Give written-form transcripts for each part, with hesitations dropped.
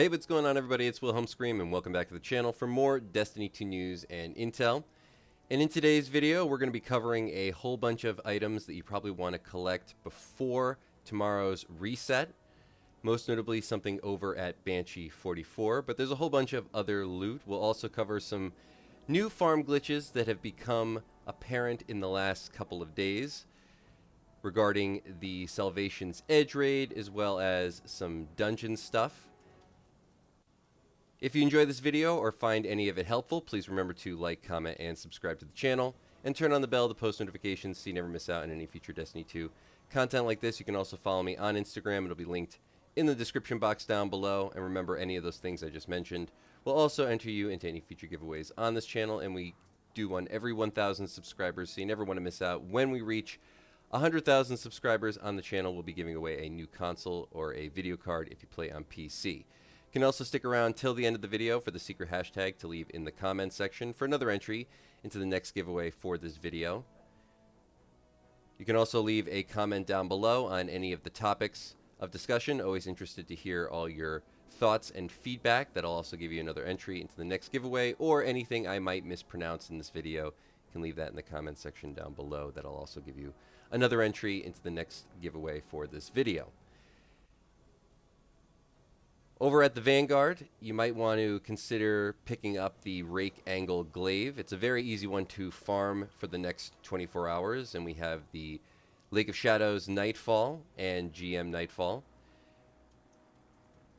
Hey, what's going on, everybody? It's Wilhelm Scream, and welcome back to the channel for more Destiny 2 news and intel. And in today's video, we're going to be covering a whole bunch of items that you probably want to collect before tomorrow's reset. Most notably, something over at Banshee 44, but there's a whole bunch of other loot. We'll also cover some new farm glitches that have become apparent in the last couple of days regarding the Salvation's Edge raid, as well as some dungeon stuff. If you enjoy this video or find any of it helpful, please remember to like, comment, and subscribe to the channel, and turn on the bell to post notifications so you never miss out on any future Destiny 2 content like this. You can also follow me on Instagram. It'll be linked in the description box down below. And remember, any of those things I just mentioned will also enter you into any future giveaways on this channel, and we do one every 1,000 subscribers, so you never want to miss out. When we reach 100,000 subscribers on the channel, we'll be giving away a new console or a video card if you play on PC. You can also stick around till the end of the video for the secret hashtag to leave in the comments section for another entry into the next giveaway for this video. You can also leave a comment down below on any of the topics of discussion. Always interested to hear all your thoughts and feedback. That'll also give you another entry into the next giveaway, or anything I might mispronounce in this video. You can leave that in the comments section down below. That'll also give you another entry into the next giveaway for this video. Over at the Vanguard, you might want to consider picking up the Rake Angle Glaive. It's a very easy one to farm for the next 24 hours, and we have the Lake of Shadows Nightfall and GM Nightfall.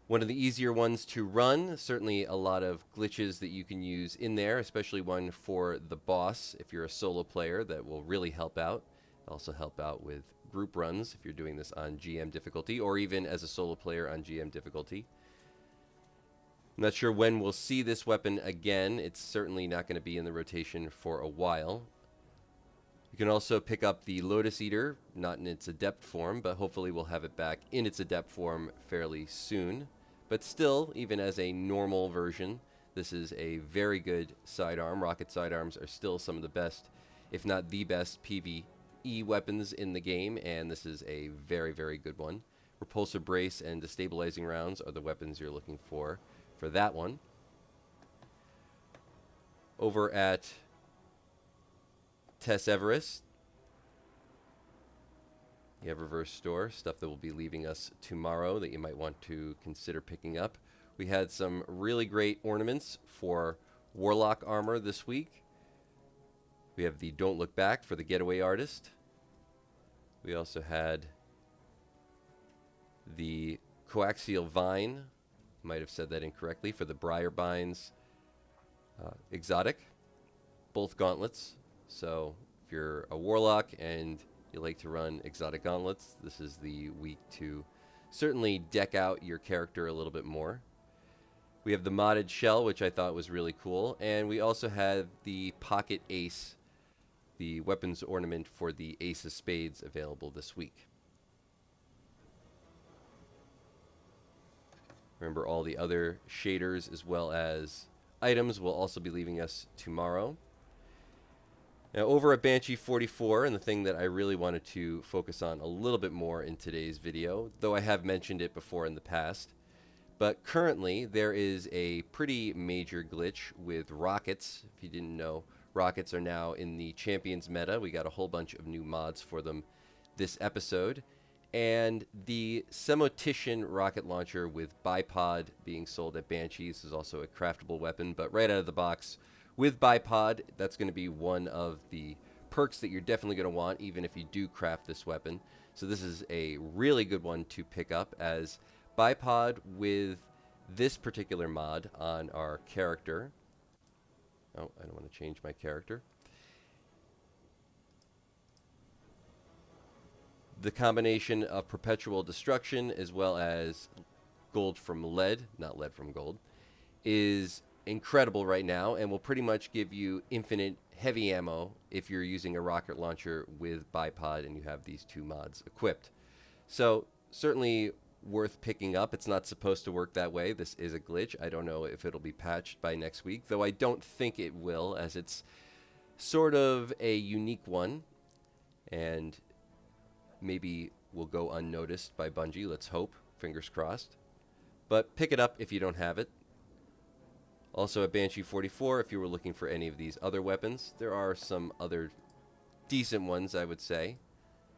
One of the easier ones to run, certainly a lot of glitches that you can use in there, especially one for the boss if you're a solo player that will really help out. Also help out with group runs if you're doing this on GM difficulty, or even as a solo player on GM difficulty. I'm not sure when we'll see this weapon again. It's certainly not going to be in the rotation for a while. You can also pick up the Lotus Eater, not in its Adept form, but hopefully we'll have it back in its Adept form fairly soon. But still, even as a normal version, this is a very good sidearm. Rocket sidearms are still some of the best, if not the best, PvE weapons in the game, and this is a very, very good one. Repulsor Brace and Destabilizing Rounds are the weapons you're looking for that one. Over at Eververse, the Eververse store, stuff that will be leaving us tomorrow that you might want to consider picking up. We had some really great ornaments for Warlock armor this week. We have the Don't Look Back for the Getaway Artist. We also had the Coaxial Vine, might have said that incorrectly, for the Briarbines Exoitc, both gauntlets. So if you're a Warlock and you like to run Exotic gauntlets, this is the week to certainly deck out your character a little bit more. We have the modded shell, which I thought was really cool, and we also have the Pocket Ace, the weapons ornament for the Ace of Spades, available this week. Remember, all the other shaders as well as items will also be leaving us tomorrow. Now, over at Banshee 44, and the thing that I really wanted to focus on a little bit more in today's video, though I have mentioned it before in the past, but currently there is a pretty major glitch with rockets. If you didn't know, rockets are now in the Champions meta. We got a whole bunch of new mods for them this episode. And the Semotician rocket launcher with bipod being sold at Banshee. This is also a craftable weapon, but right out of the box with bipod, that's going to be one of the perks that you're definitely going to want, even if you do craft this weapon. So this is a really good one to pick up, as bipod with this particular mod on our character. Oh, I don't want to change my character. The combination of perpetual destruction as well as gold from lead, not lead from gold, is incredible right now, and will pretty much give you infinite heavy ammo if you're using a rocket launcher with bipod and you have these two mods equipped. So certainly worth picking up. It's not supposed to work that way. This is a glitch. I don't know if it'll be patched by next week, though I don't think it will, as it's sort of a unique one, and maybe will go unnoticed by Bungie. Let's hope. Fingers crossed. but pick it up if you don't have it. Also at Banshee 44, if you were looking for any of these other weapons, there are some other decent ones, I would say.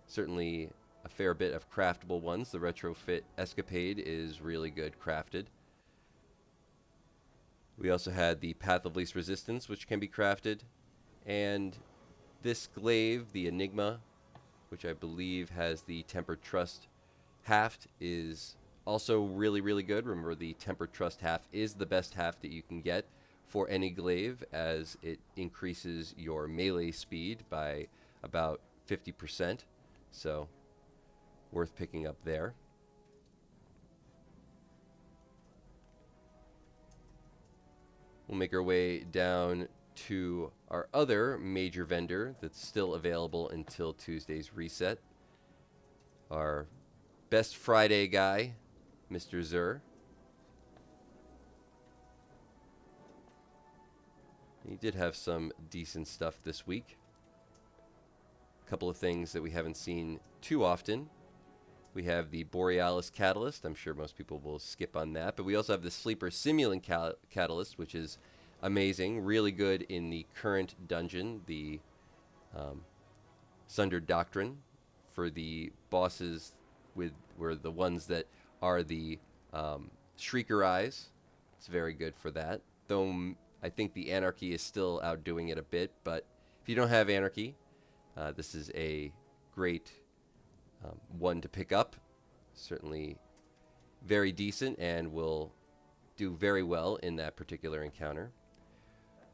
Certainly a fair bit of craftable ones. The Retrofit Escapade is really good crafted. We also had the Path of Least Resistance, which can be crafted. And this Glaive, the Enigma, which I believe has the Tempered Trust haft, is also really, really good. Remember, the Tempered Trust haft is the best haft that you can get for any Glaive, as it increases your melee speed by about 50%. So, worth picking up there. We'll make our way down to our other major vendor that's still available until Tuesday's reset. Our best Friday guy, Mr. XUR. He did have some decent stuff this week. A couple of things that we haven't seen too often. We have the Borealis Catalyst. I'm sure most people will skip on that. But we also have the Sleeper Simulant Catalyst, which is amazing. Really good in the current dungeon, the Sundered Doctrine, for the bosses were the ones that are the Shrieker Eyes. It's very good for that. Though I think the Anarchy is still outdoing it a bit. But if you don't have Anarchy, this is a great one to pick up. Certainly very decent and will do very well in that particular encounter.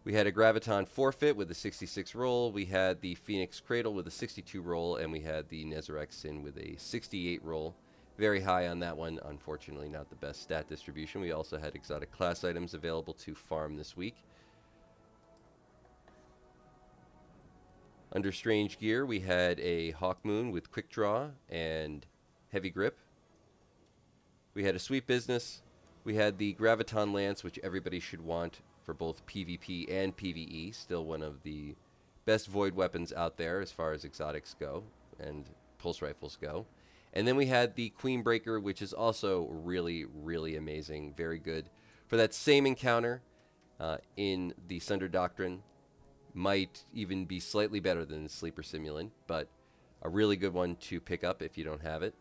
We had a Graviton Forfeit with a 66 roll. We had the Phoenix Cradle with a 62 roll. And we had the Nezarec Sin with a 68 roll. Very high on that one. Unfortunately, not the best stat distribution. We also had exotic class items available to farm this week. Under Strange Gear, we had a Hawkmoon with Quick Draw and Heavy Grip. We had a Sweet Business. We had the Graviton Lance, which everybody should want for both PvP and PvE. Still one of the best void weapons out there as far as exotics go and pulse rifles go. And then we had the Queen Breaker, which is also really, really amazing. Very good for that same encounter in the Sundered Doctrine. Might even be slightly better than the Sleeper Simulant, but a really good one to pick up if you don't have it.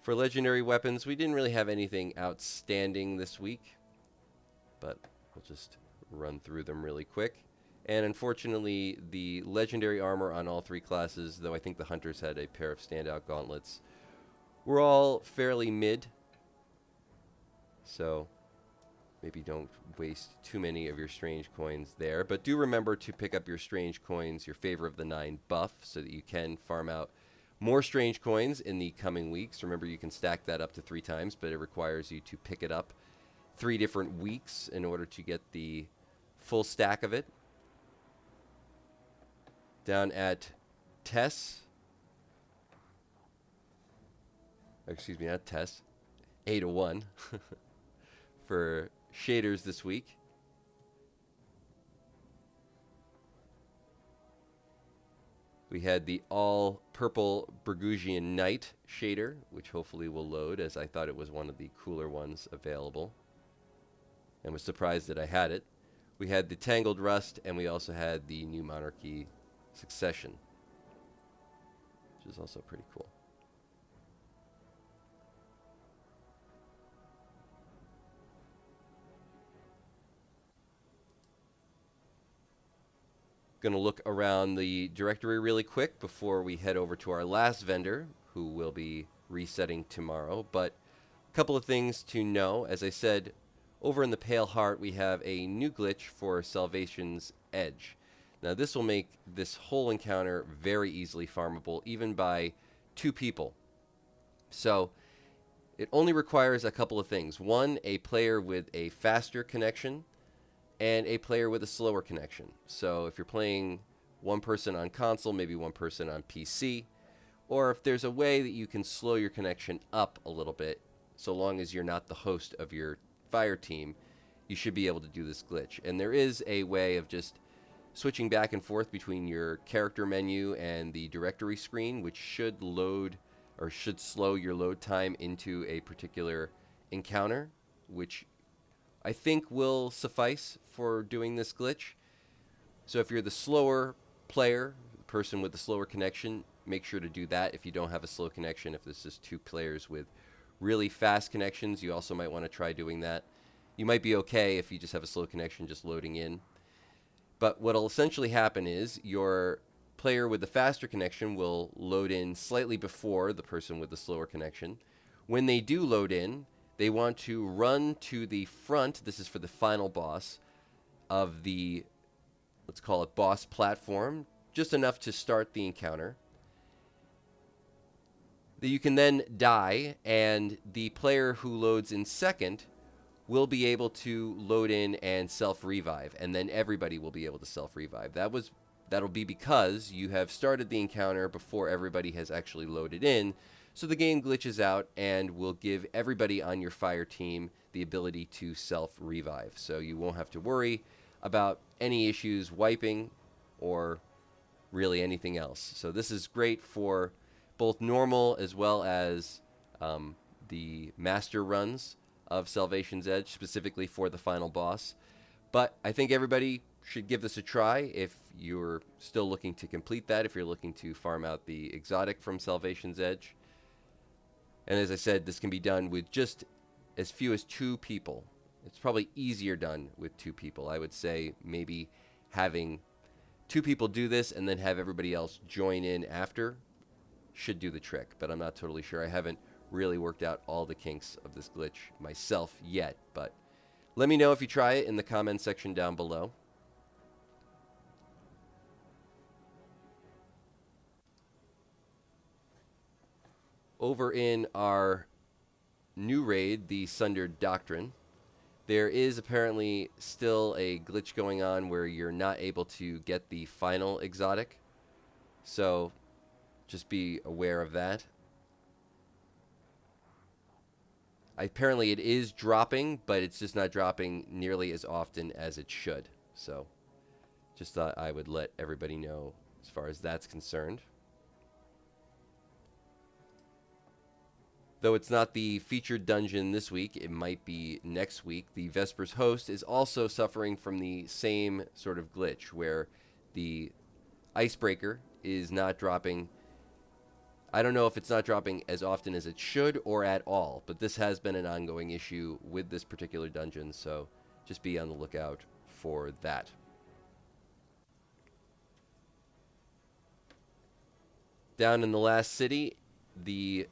For legendary weapons, we didn't really have anything outstanding this week, but we'll just run through them really quick. And unfortunately, the legendary armor on all three classes, though I think the Hunters had a pair of standout gauntlets, were all fairly mid. So maybe don't waste too many of your strange coins there. But do remember to pick up your strange coins, your Favor of the Nine buff, so that you can farm out more strange coins in the coming weeks. Remember, you can stack that up to 3 times, but it requires you to pick it up 3 different weeks in order to get the full stack of it. Down at Tess. Excuse me, not Tess. 8-1 for shaders this week. We had the all-purple Burgundian Knight shader, which hopefully will load, as I thought it was one of the cooler ones available, and was surprised that I had it. We had the Tangled Rust, and we also had the New Monarchy Succession, which is also pretty cool. Going to look around the directory really quick before we head over to our last vendor, who will be resetting tomorrow. But a couple of things to know. As I said, over in the Pale Heart, we have a new glitch for Salvation's Edge. Now, this will make this whole encounter very easily farmable, even by 2 people. So it only requires a couple of things. One, a player with a faster connection, and a player with a slower connection. So if you're playing one person on console, maybe one person on PC, or if there's a way that you can slow your connection up a little bit, so long as you're not the host of your fire team, you should be able to do this glitch. And there is a way of just switching back and forth between your character menu and the directory screen, which should load or should slow your load time into a particular encounter, which I think will suffice for doing this glitch. So if you're the slower player, the person with the slower connection, make sure to do that. If you don't have a slow connection, if there's just 2 players with really fast connections, you also might want to try doing that. You might be okay if you just have a slow connection just loading in. But what will essentially happen is your player with the faster connection will load in slightly before the person with the slower connection. When they do load in, they want to run to the front, this is for the final boss, of the, let's call it boss platform, just enough to start the encounter. You can then die, and the player who loads in second will be able to load in and self-revive, and then everybody will be able to self-revive. That'll be because you have started the encounter before everybody has actually loaded in, so the game glitches out and will give everybody on your fire team the ability to self-revive. So you won't have to worry about any issues wiping or really anything else. So this is great for both normal as well as the master runs of Salvation's Edge, specifically for the final boss. But I think everybody should give this a try if you're still looking to complete that, if you're looking to farm out the Exoitc from Salvation's Edge. And as I said, this can be done with just as few as 2 people. It's probably easier done with 2 people. I would say maybe having 2 people do this and then have everybody else join in after should do the trick, but I'm not totally sure. I haven't really worked out all the kinks of this glitch myself yet, but let me know if you try it in the comment section down below. Over in our new raid, the Sundered Doctrine, there is apparently still a glitch going on where you're not able to get the final Exoitc, so just be aware of that. Apparently it is dropping, but it's just not dropping nearly as often as it should. So just thought I would let everybody know as far as that's concerned. Though it's not the featured dungeon this week, it might be next week. The Vespers host is also suffering from the same sort of glitch where the icebreaker is not dropping. I don't know if it's not dropping as often as it should or at all, but this has been an ongoing issue with this particular dungeon, so just be on the lookout for that. Down in the last city, the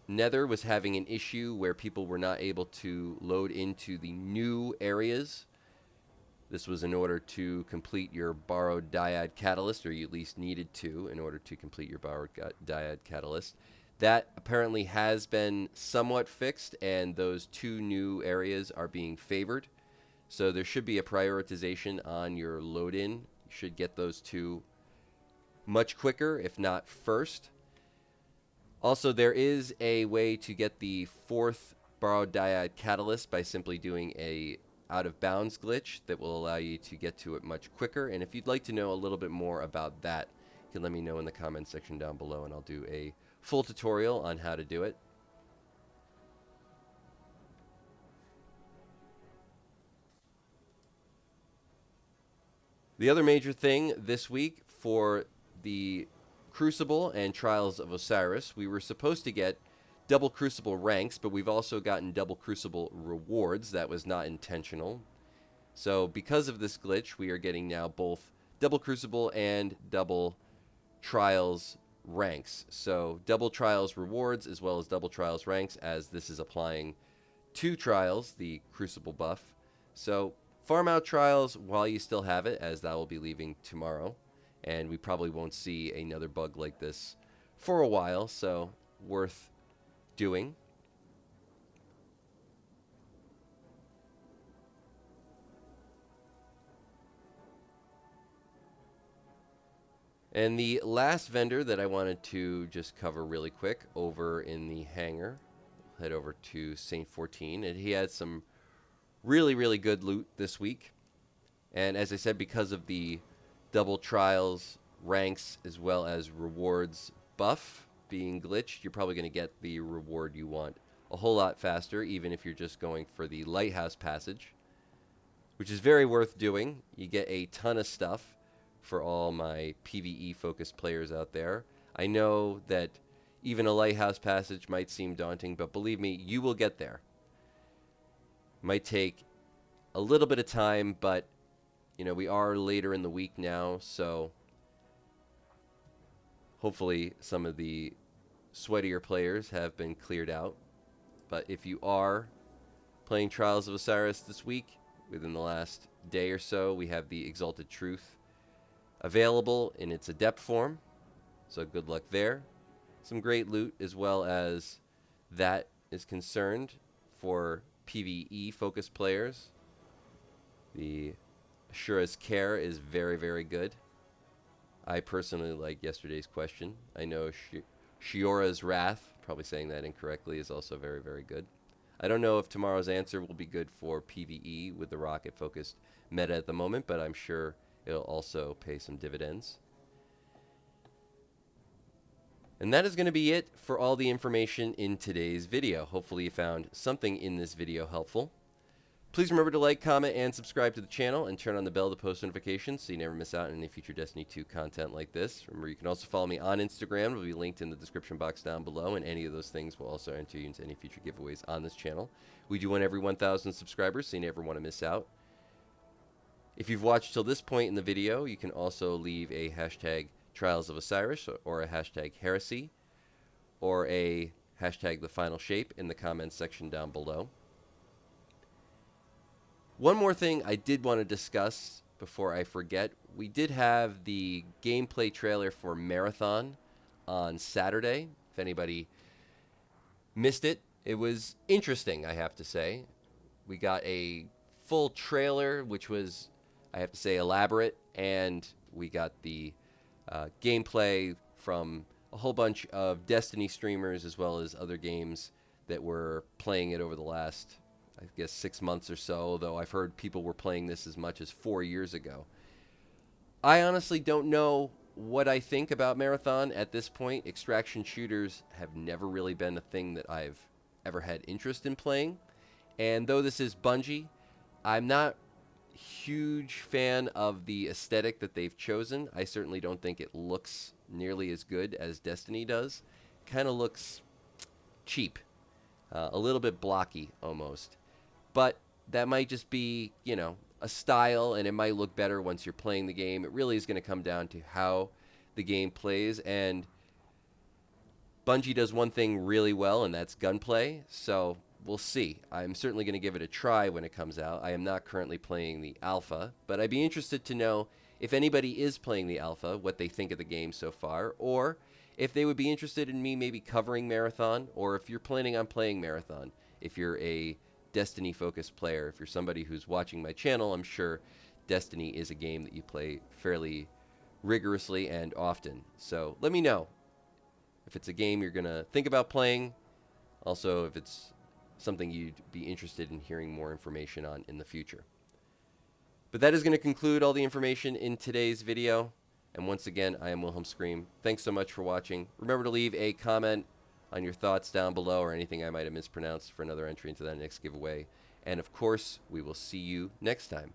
Nether was having an issue where people were not able to load into the new areas. This was in order to complete your borrowed Dyad catalyst, or you at least needed to in order to complete your borrowed Dyad catalyst. That apparently has been somewhat fixed, and those 2 new areas are being favored. So there should be a prioritization on your load-in. You should get those 2 much quicker, if not first. Also, there is a way to get the 4th borrowed Dyad catalyst by simply doing a out of bounds glitch that will allow you to get to it much quicker. And if you'd like to know a little bit more about that, you can let me know in the comment section down below, and I'll do a full tutorial on how to do it. The other major thing this week for the Crucible and Trials of Osiris, we were supposed to get double Crucible ranks, but we've also gotten double Crucible rewards. That was not intentional. So because of this glitch, we are getting now both double Crucible and double Trials ranks. So double Trials rewards as well as double Trials ranks, as this is applying to Trials, the Crucible buff. So farm out Trials while you still have it, as that will be leaving tomorrow. And we probably won't see another bug like this for a while, so worth doing. And the last vendor that I wanted to just cover really quick over in the hangar, head over to Saint 14, and he had some really, really good loot this week. And as I said, because of the double Trials ranks as well as rewards buff being glitched, you're probably going to get the reward you want a whole lot faster, even if you're just going for the Lighthouse passage, which is very worth doing. You get a ton of stuff for all my PvE-focused players out there. I know that even a Lighthouse passage might seem daunting, but believe me, you will get there. Might take a little bit of time, but, you know, we are later in the week now, so hopefully some of the sweatier players have been cleared out. But if you are playing Trials of Osiris this week, within the last day or so, we have the Exalted Truth available in its Adept form, so good luck there. Some great loot as well as that is concerned for PvE focused players. The XUR'S Care is very, very good. I personally like yesterday's question. I know Shiora's Wrath, probably saying that incorrectly, is also very, very good. I don't know if tomorrow's answer will be good for PvE with the rocket focused meta at the moment, but I'm sure it'll also pay some dividends. And that is going to be it for all the information in today's video. Hopefully you found something in this video helpful. Please remember to like, comment, and subscribe to the channel, and turn on the bell to post notifications so you never miss out on any future Destiny 2 content like this. Remember, you can also follow me on Instagram. It will be linked in the description box down below, and any of those things will also enter you into any future giveaways on this channel. We do one every 1,000 subscribers, so you never want to miss out. If you've watched till this point in the video, you can also leave a hashtag Trials of Osiris or a hashtag Heresy or a hashtag The Final Shape in the comments section down below. One more thing I did want to discuss before I forget. We did have the gameplay trailer for Marathon on Saturday. If anybody missed it, it was interesting, I have to say. We got a full trailer, which was, I have to say, elaborate, and we got the gameplay from a whole bunch of Destiny streamers as well as other games that were playing it over the last, I guess, 6 months or so, though I've heard people were playing this as much as 4 years ago. I honestly don't know what I think about Marathon at this point. Extraction shooters have never really been a thing that I've ever had interest in playing. And though this is Bungie, I'm not a huge fan of the aesthetic that they've chosen. I certainly don't think it looks nearly as good as Destiny does. Kind of looks cheap, a little bit blocky almost. But that might just be, you know, a style, and it might look better once you're playing the game. It really is going to come down to how the game plays, and Bungie does one thing really well, and that's gunplay, so we'll see. I'm certainly going to give it a try when it comes out. I am not currently playing the alpha, but I'd be interested to know if anybody is playing the alpha, what they think of the game so far, or if they would be interested in me maybe covering Marathon, or if you're planning on playing Marathon. If you're a Destiny-focused player, if you're somebody who's watching my channel, I'm sure Destiny is a game that you play fairly rigorously and often. So let me know if it's a game you're going to think about playing, also if it's something you'd be interested in hearing more information on in the future. But that is going to conclude all the information in today's video. And once again, I am Wilhelm Scream. Thanks so much for watching. Remember to leave a comment on your thoughts down below or anything I might have mispronounced for another entry into that next giveaway. And of course, we will see you next time.